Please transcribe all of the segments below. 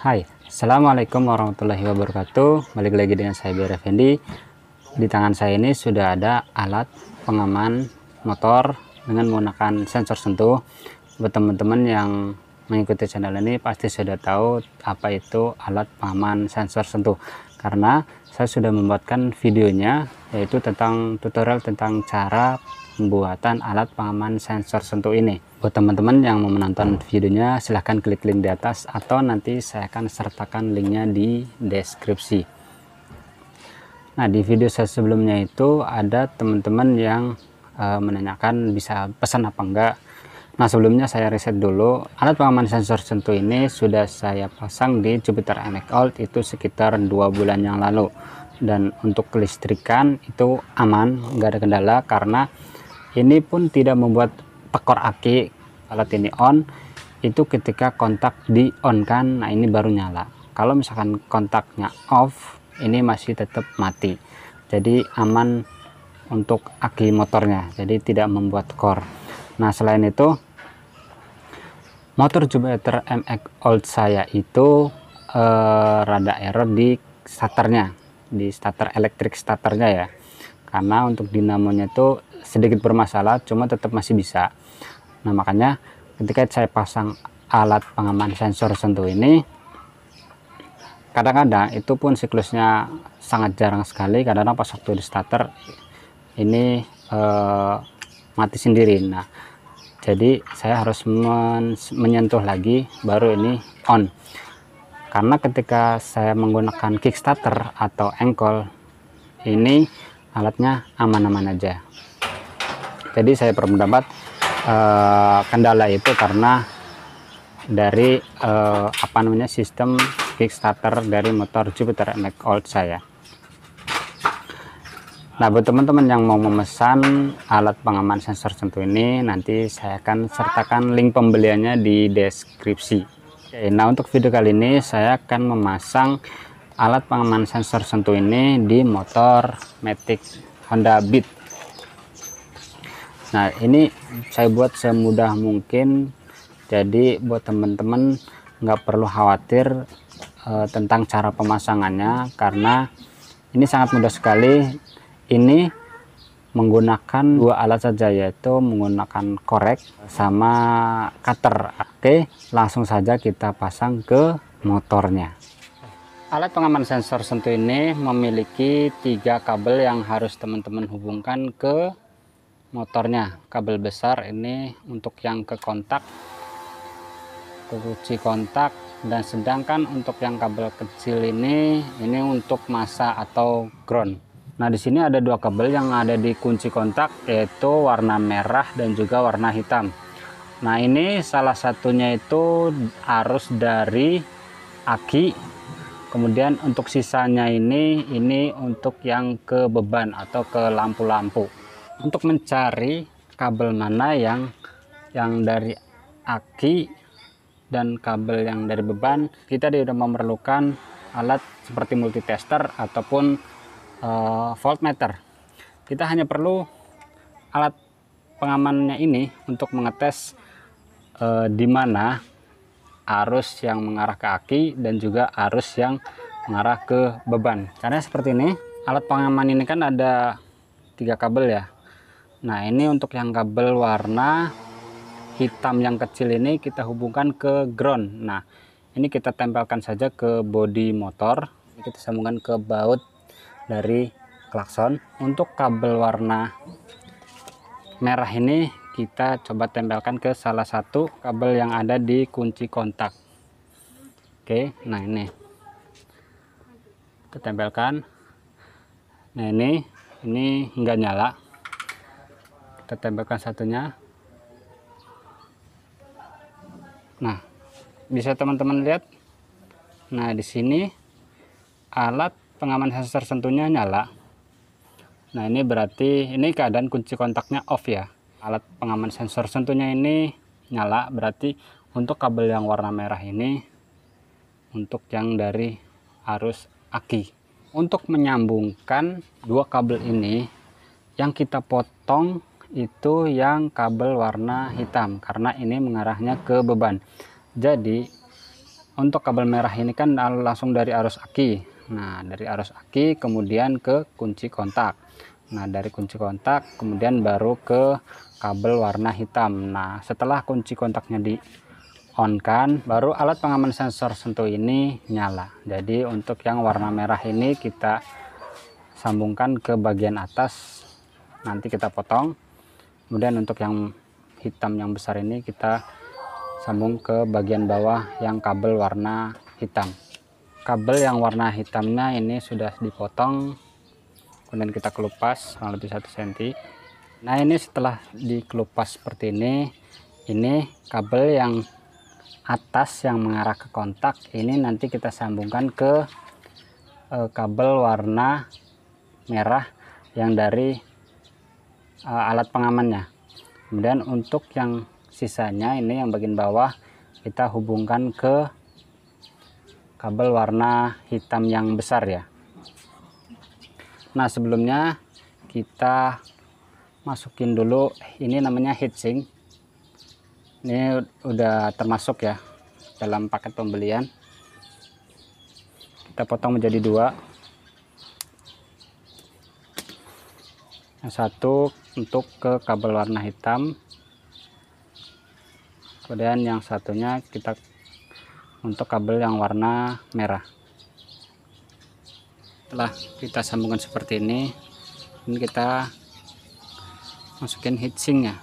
Hai, Assalamualaikum warahmatullahi wabarakatuh. Balik lagi dengan saya Bir Effendi. Di tangan saya ini sudah ada alat pengaman motor dengan menggunakan sensor sentuh. Buat teman-teman yang mengikuti channel ini pasti sudah tahu apa itu alat pengaman sensor sentuh, karena saya sudah membuatkan videonya, yaitu tentang tutorial tentang cara pembuatan alat pengaman sensor sentuh ini. Buat teman-teman yang mau menonton videonya, silahkan klik link di atas atau nanti saya akan sertakan linknya di deskripsi. Nah, di video saya sebelumnya itu ada teman-teman yang menanyakan bisa pesan apa enggak. Nah, sebelumnya saya riset dulu. Alat pengaman sensor sentuh ini sudah saya pasang di Jupiter NX Old itu sekitar 2 bulan yang lalu, dan untuk kelistrikan itu aman, nggak ada kendala, karena ini pun tidak membuat tekor aki. Alat ini on itu ketika kontak di on kan, nah ini baru nyala. Kalau misalkan kontaknya off, ini masih tetap mati. Jadi aman untuk aki motornya, jadi tidak membuat tekor. Nah, selain itu motor Jupiter NX Old saya itu rada error di starternya, di starter elektrik starternya ya, karena untuk dinamonya itu sedikit bermasalah, cuma tetap masih bisa. Nah, makanya ketika saya pasang alat pengaman sensor sentuh ini, kadang-kadang itu pun siklusnya sangat jarang sekali. Kadang-kadang pas waktu di starter ini mati sendiri. Nah, jadi saya harus menyentuh lagi baru ini on, karena ketika saya menggunakan kickstarter atau engkol ini alatnya aman-aman aja. Jadi saya berpendapat kendala itu karena dari sistem kickstarter dari motor Jupiter NX Old saya. Nah, buat teman-teman yang mau memesan alat pengaman sensor sentuh ini, nanti saya akan sertakan link pembeliannya di deskripsi. Oke, nah, untuk video kali ini saya akan memasang alat pengaman sensor sentuh ini di motor Matic Honda Beat. Nah, ini saya buat semudah mungkin, jadi buat teman-teman nggak perlu khawatir tentang cara pemasangannya, karena ini sangat mudah sekali. Ini menggunakan 2 alat saja, yaitu menggunakan korek sama cutter. Oke, langsung saja kita pasang ke motornya. Alat pengaman sensor sentuh ini memiliki 3 kabel yang harus teman-teman hubungkan ke motornya. Kabel besar ini untuk yang ke kontak, ke kunci kontak, dan sedangkan untuk yang kabel kecil ini untuk masa atau ground. Nah, di sini ada 2 kabel yang ada di kunci kontak, yaitu warna merah dan juga warna hitam. Nah, ini salah satunya itu arus dari aki, kemudian untuk sisanya ini untuk yang ke beban atau ke lampu-lampu. Untuk mencari kabel mana yang dari aki dan kabel yang dari beban, kita sudah memerlukan alat seperti multitester ataupun voltmeter. Kita hanya perlu alat pengamannya ini untuk mengetes di mana arus yang mengarah ke aki dan juga arus yang mengarah ke beban. Caranya seperti ini. Alat pengaman ini kan ada 3 kabel ya. Nah, ini untuk yang kabel warna hitam yang kecil ini kita hubungkan ke ground. Nah, ini kita tempelkan saja ke bodi motor. Kita sambungkan ke baut dari klakson. Untuk kabel warna merah ini kita coba tempelkan ke salah satu kabel yang ada di kunci kontak. Oke, nah ini kita tempelkan. Nah, ini enggak nyala. Kita tempelkan satunya. Nah, bisa teman-teman lihat. Nah, di sini alat pengaman sensor sentuhnya nyala. Nah, ini berarti ini keadaan kunci kontaknya off ya. Alat pengaman sensor sentuhnya ini nyala, berarti untuk kabel yang warna merah ini untuk yang dari arus aki. Untuk menyambungkan 2 kabel ini, yang kita potong itu yang kabel warna hitam, karena ini mengarahnya ke beban. Jadi Untuk kabel merah ini kan langsung dari arus aki. Nah, dari arus aki kemudian ke kunci kontak. Nah, dari kunci kontak kemudian baru ke kabel warna hitam. Nah, setelah kunci kontaknya di on kan, baru alat pengaman sensor sentuh ini nyala. Jadi untuk yang warna merah ini kita sambungkan ke bagian atas, nanti kita potong. Kemudian untuk yang hitam yang besar ini kita sambung ke bagian bawah yang kabel warna hitam. Kabel yang warna hitamnya ini sudah dipotong, kemudian kita kelupas kurang lebih 1 cm. Nah, ini setelah dikelupas seperti ini kabel yang atas yang mengarah ke kontak ini nanti kita sambungkan ke kabel warna merah yang dari alat pengamannya. Kemudian untuk yang sisanya ini yang bagian bawah kita hubungkan ke kabel warna hitam yang besar ya. Nah, sebelumnya kita masukin dulu, ini namanya heatsink. Ini udah termasuk ya dalam paket pembelian. Kita potong menjadi 2. Yang satu untuk ke kabel warna hitam, kemudian yang satunya kita untuk kabel yang warna merah. Setelah kita sambungkan seperti ini kita masukin heatsinknya.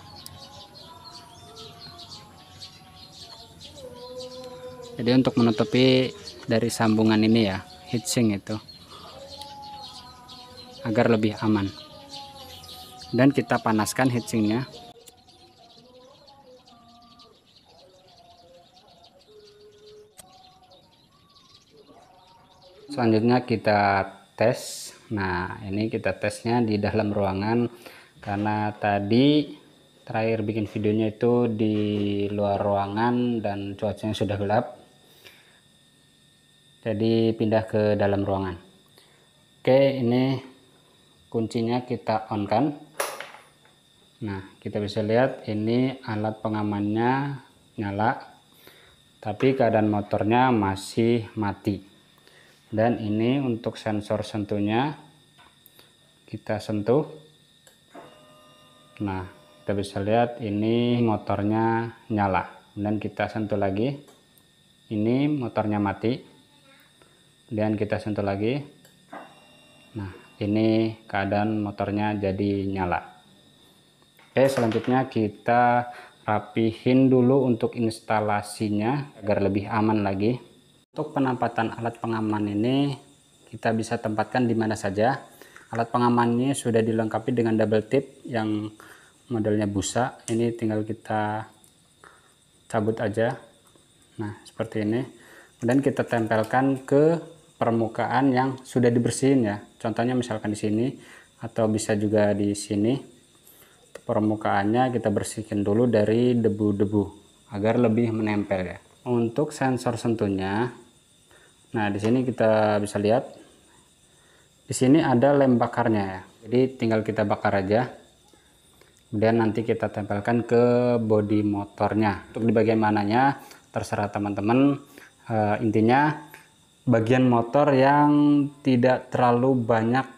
Jadi untuk menutupi dari sambungan ini ya, heatsink itu agar lebih aman. Dan kita panaskan heatsinknya. Selanjutnya kita tes. Nah, ini kita tesnya di dalam ruangan karena tadi terakhir bikin videonya itu di luar ruangan dan cuacanya sudah gelap. Jadi pindah ke dalam ruangan. Oke, ini kuncinya kita on kan. Nah, kita bisa lihat ini alat pengamannya nyala, tapi keadaan motornya masih mati. Dan ini untuk sensor sentuhnya kita sentuh. Nah, kita bisa lihat ini motornya nyala. Dan kita sentuh lagi, ini motornya mati. Dan kita sentuh lagi. Nah, ini keadaan motornya jadi nyala. Oke, selanjutnya kita rapihin dulu untuk instalasinya agar lebih aman lagi. Untuk penempatan alat pengaman ini kita bisa tempatkan di mana saja. Alat pengamannya sudah dilengkapi dengan double tip yang modelnya busa. Ini tinggal kita cabut aja. Nah, seperti ini. Kemudian kita tempelkan ke permukaan yang sudah dibersihin ya. Contohnya misalkan di sini atau bisa juga di sini. Permukaannya kita bersihkan dulu dari debu-debu agar lebih menempel ya. Untuk sensor sentuhnya, nah di sini kita bisa lihat di sini ada lem bakarnya ya. Jadi tinggal kita bakar aja. Kemudian nanti kita tempelkan ke bodi motornya. Untuk di bagian mananya terserah teman-teman. Intinya bagian motor yang tidak terlalu banyak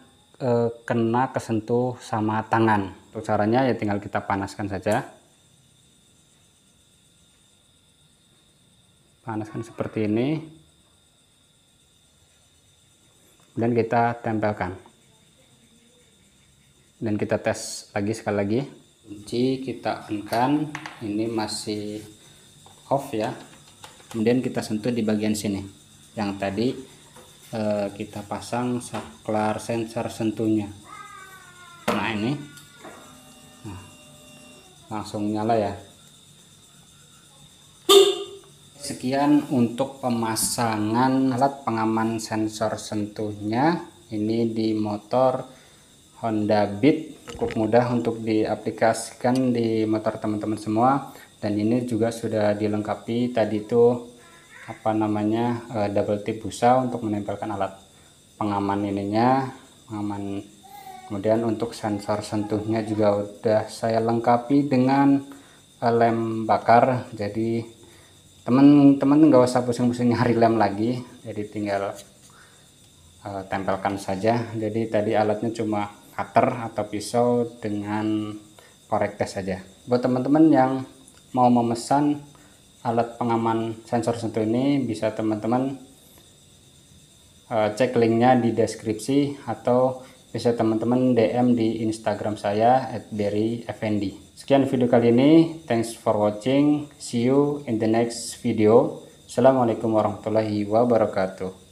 kena kesentuh sama tangan. Untuk caranya ya tinggal kita panaskan saja. Panaskan seperti ini. Dan kita tempelkan. Dan kita tes lagi sekali lagi. Kunci kita on-kan, ini masih off ya. Kemudian kita sentuh di bagian sini. Yang tadi kita pasang saklar sensor sentuhnya. Nah, ini langsung nyala ya. Sekian untuk pemasangan alat pengaman sensor sentuhnya ini di motor Honda Beat. Cukup mudah untuk diaplikasikan di motor teman-teman semua, dan ini juga sudah dilengkapi tadi itu apa namanya double tip busa untuk menempelkan alat pengaman ininya, pengaman. Kemudian untuk sensor sentuhnya juga udah saya lengkapi dengan lem bakar. Jadi Teman-teman nggak usah pusing-pusing nyari lem lagi, jadi tinggal tempelkan saja. Jadi tadi alatnya cuma cutter atau pisau dengan korek tes saja. Buat teman-teman yang mau memesan alat pengaman sensor sentuh ini, bisa teman-teman cek linknya di deskripsi, atau bisa teman-teman DM di Instagram saya @berryfnd. Sekian video kali ini, thanks for watching, see you in the next video. Assalamualaikum warahmatullahi wabarakatuh.